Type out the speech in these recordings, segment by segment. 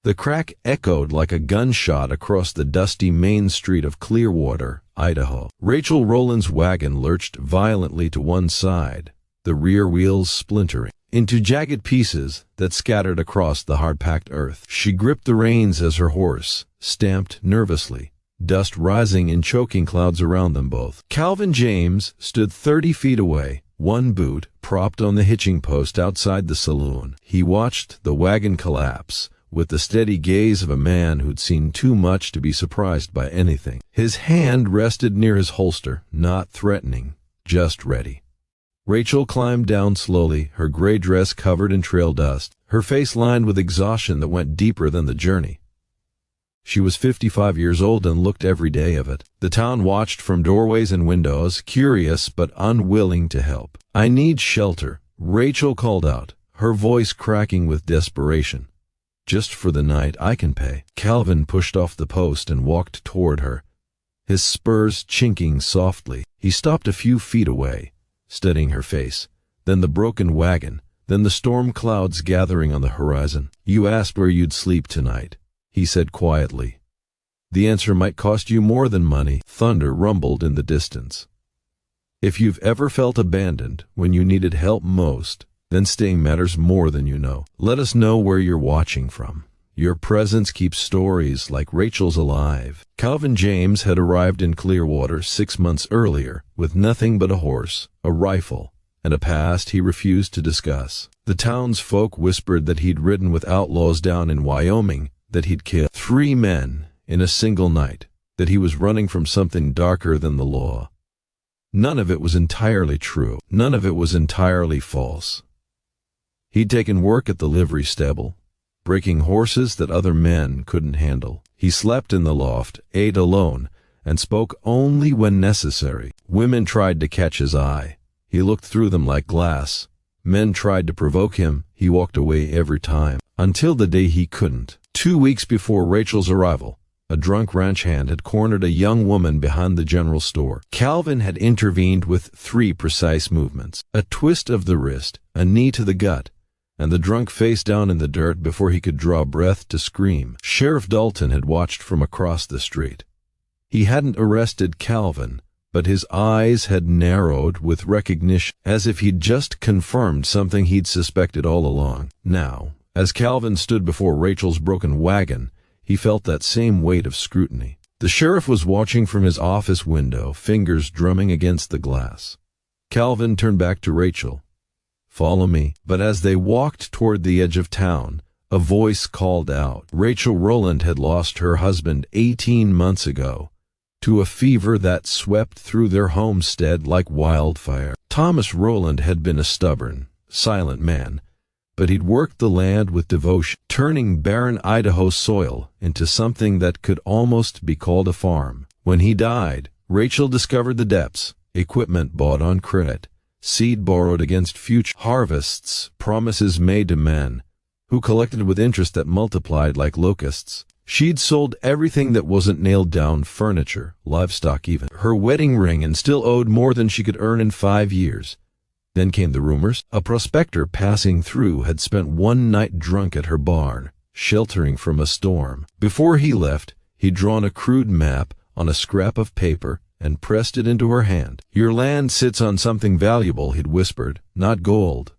The crack echoed like a gunshot across the dusty main street of Clearwater, Idaho. Rachel Roland's wagon lurched violently to one side, the rear wheels splintering into jagged pieces that scattered across the hard-packed earth. She gripped the reins as her horse stamped nervously, dust rising in choking clouds around them both. Calvin James stood 30 feet away, one boot propped on the hitching post outside the saloon. He watched the wagon collapse with the steady gaze of a man who'd seen too much to be surprised by anything. His hand rested near his holster, not threatening, just ready. Rachel climbed down slowly, her gray dress covered in trail dust, her face lined with exhaustion that went deeper than the journey. She was 55 years old and looked every day of it. The town watched from doorways and windows, curious but unwilling to help. "I need shelter," Rachel called out, her voice cracking with desperation. "Just for the night, I can pay." Calvin pushed off the post and walked toward her, his spurs chinking softly. He stopped a few feet away, studying her face, then the broken wagon, then the storm clouds gathering on the horizon. "You asked where you'd sleep tonight," he said quietly. "The answer might cost you more than money." Thunder rumbled in the distance. "If you've ever felt abandoned when you needed help most, then staying matters more than you know. Let us know where you're watching from. Your presence keeps stories like Rachel's alive." Calvin James had arrived in Clearwater 6 months earlier with nothing but a horse, a rifle, and a past he refused to discuss. The townsfolk whispered that he'd ridden with outlaws down in Wyoming, that he'd killed 3 men in a single night, that he was running from something darker than the law. None of it was entirely true. None of it was entirely false. He'd taken work at the livery stable, breaking horses that other men couldn't handle. He slept in the loft, ate alone, and spoke only when necessary. Women tried to catch his eye. He looked through them like glass. Men tried to provoke him. He walked away every time, until the day he couldn't. 2 weeks before Rachel's arrival, a drunk ranch hand had cornered a young woman behind the general store. Calvin had intervened with 3 precise movements: a twist of the wrist, a knee to the gut, and the drunk face down in the dirt before he could draw breath to scream. Sheriff Dalton had watched from across the street. He hadn't arrested Calvin, but his eyes had narrowed with recognition, as if he'd just confirmed something he'd suspected all along. Now, as Calvin stood before Rachel's broken wagon, he felt that same weight of scrutiny. The sheriff was watching from his office window, fingers drumming against the glass. Calvin turned back to Rachel. "Follow me." But as they walked toward the edge of town, a voice called out. Rachel Roland had lost her husband 18 months ago to a fever that swept through their homestead like wildfire. Thomas Roland had been a stubborn, silent man, but he'd worked the land with devotion, turning barren Idaho soil into something that could almost be called a farm. When he died, Rachel discovered the depths, equipment bought on credit, seed borrowed against future harvests, promises made to men, who collected with interest that multiplied like locusts. She'd sold everything that wasn't nailed down: furniture, livestock, even her wedding ring, and still owed more than she could earn in 5 years. Then came the rumors. A prospector passing through had spent one night drunk at her barn, sheltering from a storm. Before he left, he'd drawn a crude map on a scrap of paper and pressed it into her hand. "Your land sits on something valuable," he'd whispered, "not gold.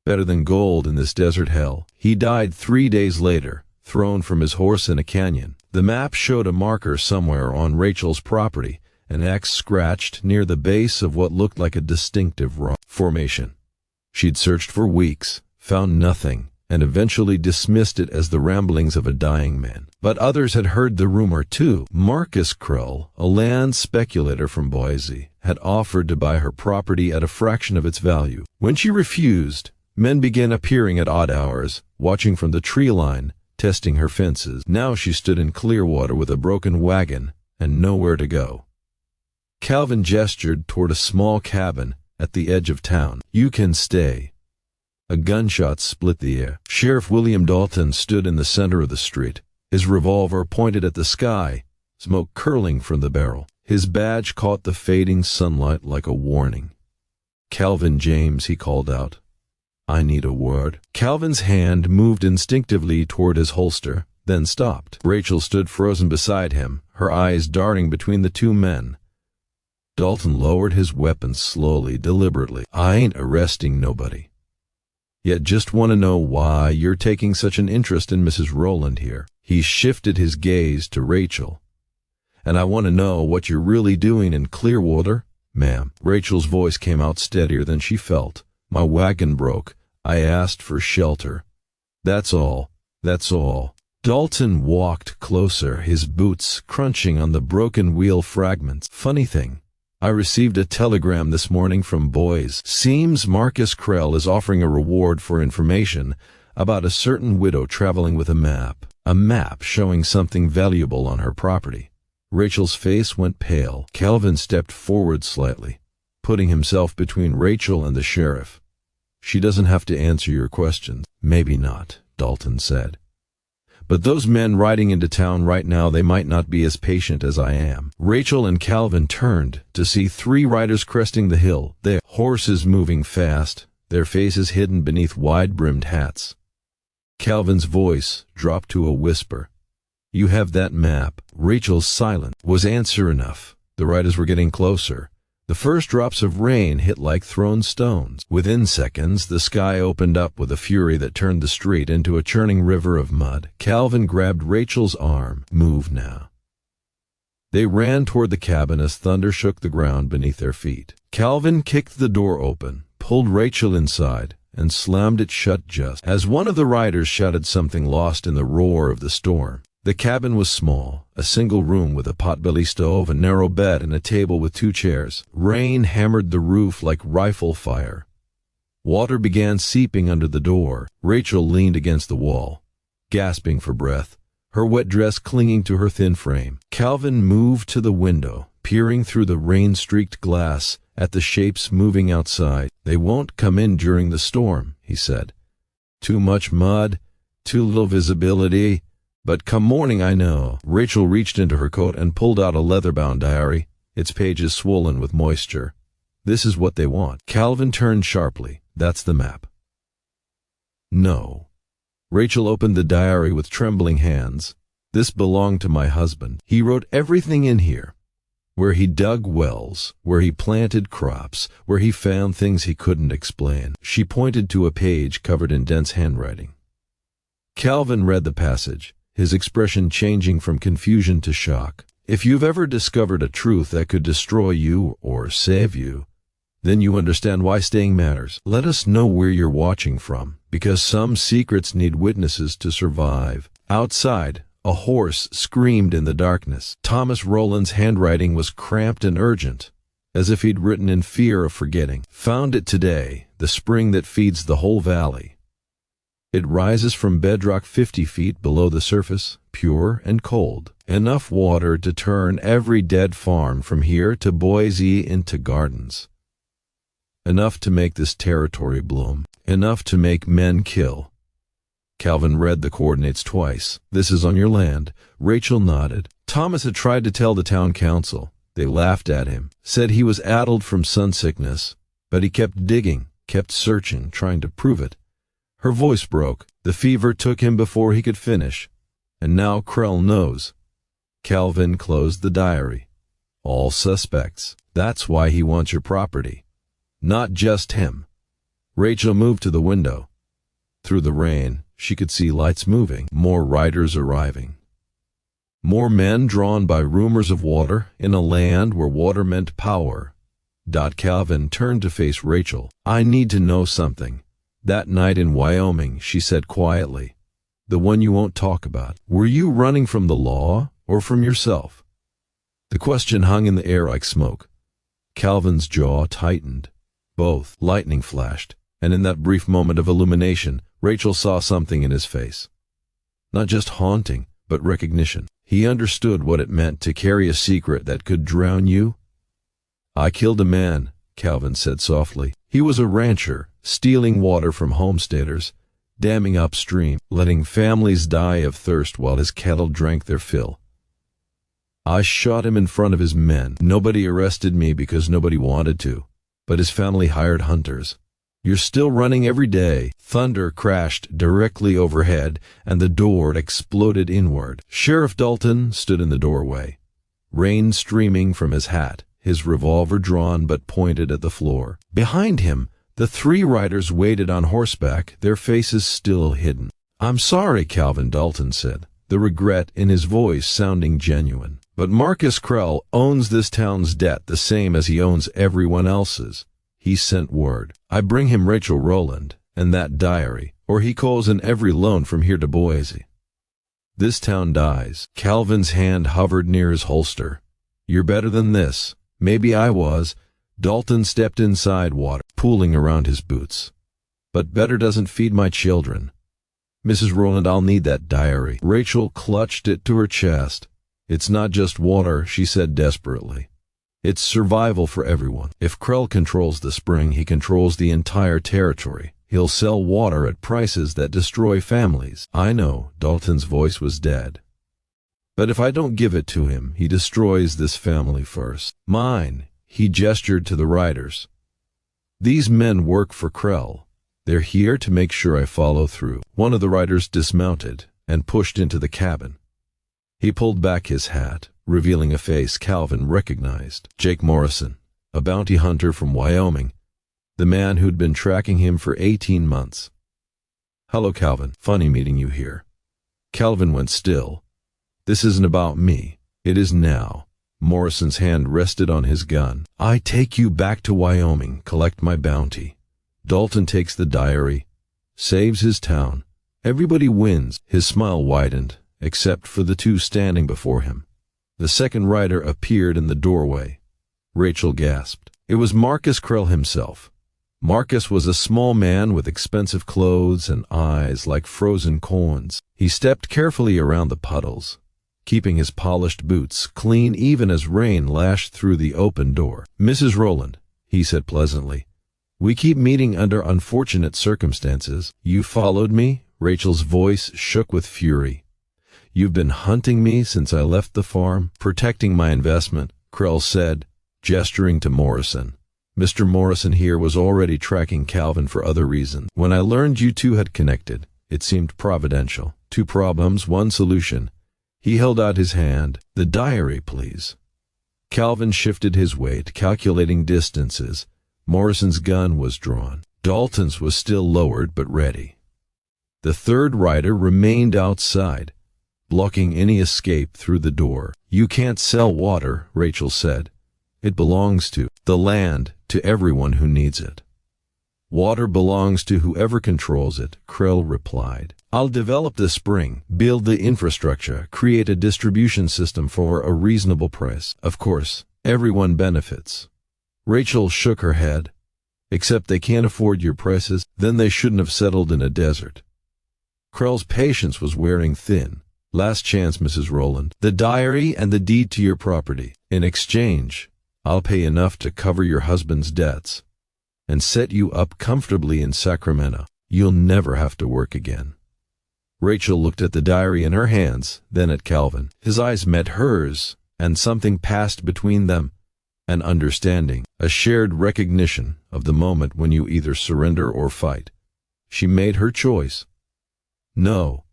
Better than gold in this desert hell." He died 3 days later, thrown from his horse in a canyon. The map showed a marker somewhere on Rachel's property, an X scratched near the base of what looked like a distinctive rock formation. She'd searched for weeks, found nothing, and eventually dismissed it as the ramblings of a dying man. But others had heard the rumor too. Marcus Krull, a land speculator from Boise, had offered to buy her property at a fraction of its value. When she refused, men began appearing at odd hours, watching from the tree line, testing her fences. Now she stood in Clearwater with a broken wagon and nowhere to go. Calvin gestured toward a small cabin at the edge of town. "You can stay." A gunshot split the air. Sheriff William Dalton stood in the center of the street, his revolver pointed at the sky, smoke curling from the barrel. His badge caught the fading sunlight like a warning. "Calvin James," he called out. "I need a word." Calvin's hand moved instinctively toward his holster, then stopped. Rachel stood frozen beside him, her eyes darting between the two men. Dalton lowered his weapon slowly, deliberately. "I ain't arresting nobody. Yet just want to know why you're taking such an interest in Mrs. Roland here." He shifted his gaze to Rachel. "And I want to know what you're really doing in Clearwater, ma'am." Rachel's voice came out steadier than she felt. "My wagon broke. I asked for shelter. That's all. That's all." Dalton walked closer, his boots crunching on the broken wheel fragments. "Funny thing. I received a telegram this morning from Boise. Seems Marcus Krell is offering a reward for information about a certain widow traveling with a map. A map showing something valuable on her property." Rachel's face went pale. Calvin stepped forward slightly, putting himself between Rachel and the sheriff. "She doesn't have to answer your questions." "Maybe not," Dalton said. "But those men riding into town right now, they might not be as patient as I am." Rachel and Calvin turned to see 3 riders cresting the hill, their horses moving fast, their faces hidden beneath wide-brimmed hats. Calvin's voice dropped to a whisper. "You have that map." Rachel's silence was answer enough. The riders were getting closer. The first drops of rain hit like thrown stones. Within seconds, the sky opened up with a fury that turned the street into a churning river of mud. Calvin grabbed Rachel's arm. "Move now." They ran toward the cabin as thunder shook the ground beneath their feet. Calvin kicked the door open, pulled Rachel inside, and slammed it shut just as one of the riders shouted something lost in the roar of the storm. The cabin was small, a single room with a potbelly stove, a narrow bed, and a table with 2 chairs. Rain hammered the roof like rifle fire. Water began seeping under the door. Rachel leaned against the wall, gasping for breath, her wet dress clinging to her thin frame. Calvin moved to the window, peering through the rain-streaked glass at the shapes moving outside. "They won't come in during the storm," he said. "Too much mud, too little visibility. But come morning, I know." Rachel reached into her coat and pulled out a leather-bound diary, its pages swollen with moisture. "This is what they want." Calvin turned sharply. "That's the map." "No." Rachel opened the diary with trembling hands. "This belonged to my husband. He wrote everything in here. Where he dug wells, where he planted crops, where he found things he couldn't explain." She pointed to a page covered in dense handwriting. Calvin read the passage, his expression changing from confusion to shock. "If you've ever discovered a truth that could destroy you or save you, then you understand why staying matters. Let us know where you're watching from, because some secrets need witnesses to survive." Outside, a horse screamed in the darkness. Thomas Roland's handwriting was cramped and urgent, as if he'd written in fear of forgetting. "Found it today, the spring that feeds the whole valley. It rises from bedrock 50 feet below the surface, pure and cold. Enough water to turn every dead farm from here to Boise into gardens. Enough to make this territory bloom. Enough to make men kill." Calvin read the coordinates twice. "This is on your land." Rachel nodded. Thomas had tried to tell the town council. They laughed at him, said he was addled from sun sickness, but he kept digging, kept searching, trying to prove it. Her voice broke. "The fever took him before he could finish, and now Krell knows." Calvin closed the diary. "All suspects. That's why he wants your property. Not just him." Rachel moved to the window. Through the rain, she could see lights moving, more riders arriving. More men drawn by rumors of water in a land where water meant power. Calvin turned to face Rachel. "I need to know something. That night in Wyoming," she said quietly, "the one you won't talk about. Were you running from the law or from yourself?" The question hung in the air like smoke. Calvin's jaw tightened. Both. Lightning flashed, and in that brief moment of illumination, Rachel saw something in his face. Not just haunting, but recognition. He understood what it meant to carry a secret that could drown you. "I killed a man," Calvin said softly. "He was a rancher, stealing water from homesteaders, damming upstream, letting families die of thirst while his cattle drank their fill. I shot him in front of his men. Nobody arrested me because nobody wanted to, but his family hired hunters. You're still running every day." Thunder crashed directly overhead, and the door exploded inward. Sheriff Dalton stood in the doorway, rain streaming from his hat, his revolver drawn but pointed at the floor. Behind him, the three riders waited on horseback, their faces still hidden. "I'm sorry," Calvin Dalton said, the regret in his voice sounding genuine. "But Marcus Krell owns this town's debt the same as he owns everyone else's. He sent word. I bring him Rachel Roland and that diary, or he calls in every loan from here to Boise. This town dies." Calvin's hand hovered near his holster. "You're better than this." "Maybe I was." Dalton stepped inside, water pooling around his boots. "But better doesn't feed my children. Mrs. Roland, I'll need that diary." Rachel clutched it to her chest. "It's not just water," she said desperately. "It's survival for everyone. If Krell controls the spring, he controls the entire territory. He'll sell water at prices that destroy families." "I know," Dalton's voice was dead. "But if I don't give it to him, he destroys this family first. Mine." He gestured to the riders. "These men work for Krell. They're here to make sure I follow through." One of the riders dismounted and pushed into the cabin. He pulled back his hat, revealing a face Calvin recognized. Jake Morrison, a bounty hunter from Wyoming, the man who'd been tracking him for 18 months. "Hello, Calvin. Funny meeting you here." Calvin went still. "This isn't about me. It is now." Morrison's hand rested on his gun. "I take you back to Wyoming, collect my bounty. Dalton takes the diary, saves his town. Everybody wins." His smile widened, except for the two standing before him. The second rider appeared in the doorway. Rachel gasped. It was Marcus Krell himself. Marcus was a small man with expensive clothes and eyes like frozen corns. He stepped carefully around the puddles, keeping his polished boots clean even as rain lashed through the open door. "Mrs. Roland," he said pleasantly, "we keep meeting under unfortunate circumstances. You followed me?" Rachel's voice shook with fury. "You've been hunting me since I left the farm?" "Protecting my investment," Krell said, gesturing to Morrison. Mr. Morrison here was already tracking Calvin for other reasons. When I learned you two had connected, it seemed providential. 2 problems, 1 solution. He held out his hand. "The diary, please." Calvin shifted his weight, calculating distances. Morrison's gun was drawn. Dalton's was still lowered but ready. The third rider remained outside, blocking any escape through the door. "You can't sell water," Rachel said. "It belongs to the land, to everyone who needs it." "Water belongs to whoever controls it," Krell replied. "I'll develop the spring, build the infrastructure, create a distribution system for a reasonable price. Of course, everyone benefits." Rachel shook her head. "Except they can't afford your prices, then they shouldn't have settled in a desert." Krell's patience was wearing thin. "Last chance, Mrs. Roland. The diary and the deed to your property. In exchange, I'll pay enough to cover your husband's debts and set you up comfortably in Sacramento. You'll never have to work again." Rachel looked at the diary in her hands, then at Calvin. His eyes met hers, and something passed between them. An understanding, a shared recognition of the moment when you either surrender or fight. She made her choice. "No."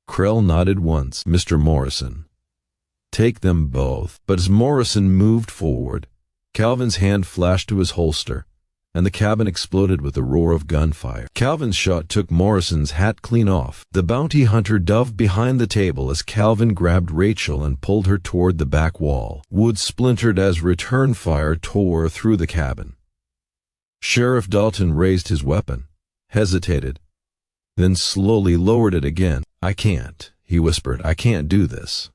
Krell nodded once. "Mr. Morrison." "Take them both." But as Morrison moved forward, Calvin's hand flashed to his holster, and the cabin exploded with a roar of gunfire. Calvin's shot took Morrison's hat clean off. The bounty hunter dove behind the table as Calvin grabbed Rachel and pulled her toward the back wall. Wood splintered as return fire tore through the cabin. Sheriff Dalton raised his weapon, hesitated, then slowly lowered it again. "I can't," he whispered. "I can't do this."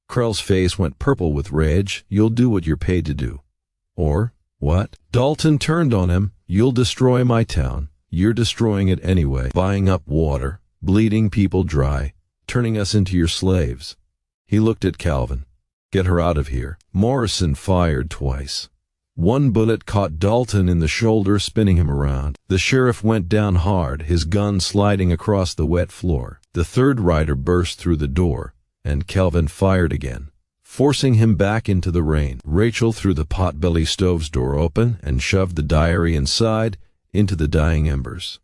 Krell's face went purple with rage. "You'll do what you're paid to do." "Or what?" Dalton turned on him. "You'll destroy my town. You're destroying it anyway, buying up water, bleeding people dry, turning us into your slaves." He looked at Calvin. "Get her out of here." Morrison fired twice. One bullet caught Dalton in the shoulder, spinning him around. The sheriff went down hard, his gun sliding across the wet floor. The third rider burst through the door, and Calvin fired again, forcing him back into the rain. Rachel threw the potbelly stove's door open and shoved the diary inside, into the dying embers.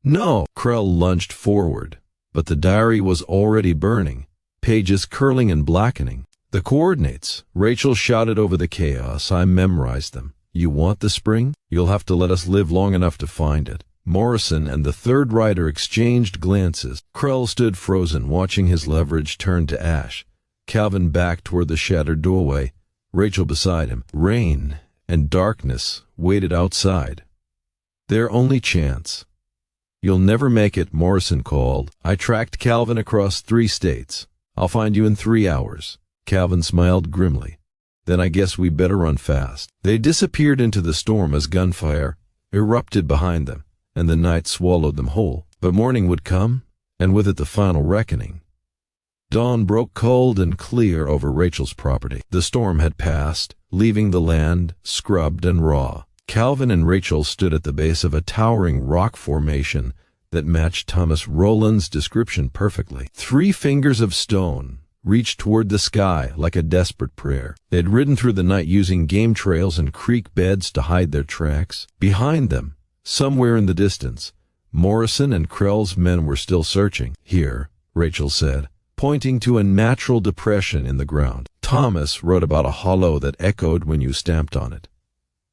No! Krell lunged forward, but the diary was already burning, pages curling and blackening. The coordinates, Rachel shouted over the chaos. I memorized them. You want the spring? You'll have to let us live long enough to find it. Morrison and the third rider exchanged glances. Krell stood frozen, watching his leverage turn to ash. Calvin backed toward the shattered doorway, Rachel beside him. Rain and darkness waited outside. Their only chance. You'll never make it, Morrison called. I tracked Calvin across 3 states. I'll find you in 3 hours. Calvin smiled grimly. Then I guess we better run fast. They disappeared into the storm as gunfire erupted behind them, and the night swallowed them whole. But morning would come, and with it the final reckoning. Dawn broke cold and clear over Rachel's property. The storm had passed, leaving the land scrubbed and raw. Calvin and Rachel stood at the base of a towering rock formation that matched Thomas Roland's description perfectly. 3 fingers of stone reached toward the sky like a desperate prayer. They'd ridden through the night using game trails and creek beds to hide their tracks. Behind them, somewhere in the distance, Morrison and Krell's men were still searching. Here, Rachel said, pointing to a natural depression in the ground. Thomas wrote about a hollow that echoed when you stamped on it.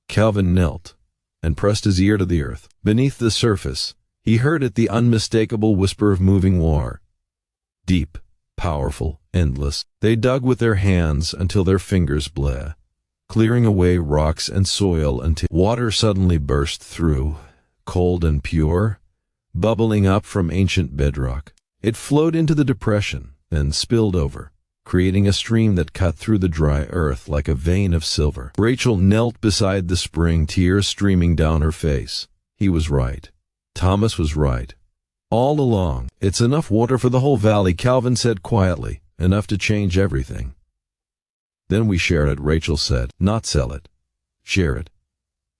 Calvin knelt and pressed his ear to the earth. Beneath the surface, he heard it, the unmistakable whisper of moving war. Deep, powerful, endless. They dug with their hands until their fingers bled, clearing away rocks and soil until water suddenly burst through, cold and pure, bubbling up from ancient bedrock. It flowed into the depression, then spilled over, creating a stream that cut through the dry earth like a vein of silver. Rachel knelt beside the spring, tears streaming down her face. He was right. Thomas was right. All along. It's enough water for the whole valley, Calvin said quietly. Enough to change everything. Then we share it, Rachel said. Not sell it. Share it.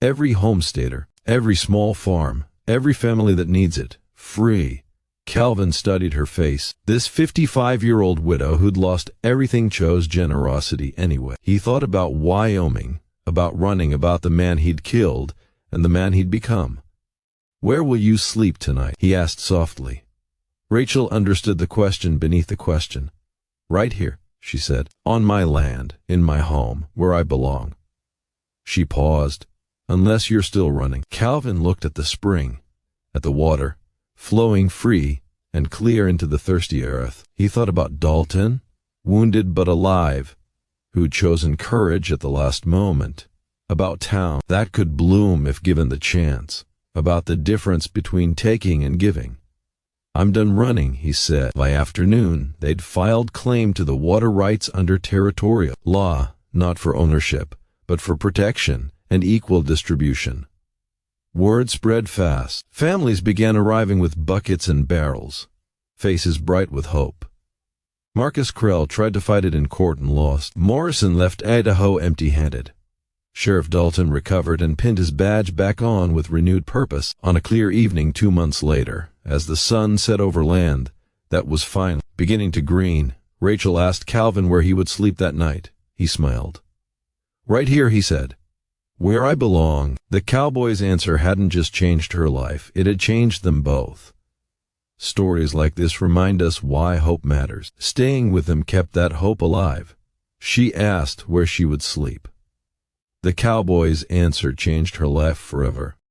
Every homesteader, every small farm, every family that needs it. Free. Calvin studied her face. This 55-year-old widow who'd lost everything chose generosity anyway. He thought about Wyoming, about running, about the man he'd killed, and the man he'd become. Where will you sleep tonight? He asked softly. Rachel understood the question beneath the question. Right here, she said. On my land, in my home, where I belong. She paused. Unless you're still running. Calvin looked at the spring, at the water, flowing free and clear into the thirsty earth. He thought about Dalton, wounded but alive, who'd chosen courage at the last moment. About town that could bloom if given the chance. About the difference between taking and giving. I'm done running, he said. By afternoon, they'd filed claim to the water rights under territorial law, not for ownership, but for protection and equal distribution. Word spread fast. Families began arriving with buckets and barrels, faces bright with hope. Marcus Krell tried to fight it in court and lost. Morrison left Idaho empty-handed. Sheriff Dalton recovered and pinned his badge back on with renewed purpose. On a clear evening 2 months later, as the sun set over land that was finally beginning to green, Rachel asked Calvin where he would sleep that night. He smiled. Right here, he said. Where I belong. The cowboy's answer hadn't just changed her life, it had changed them both. Stories like this remind us why hope matters. Staying with them kept that hope alive. She asked where she would sleep. The cowboy's answer changed her life forever.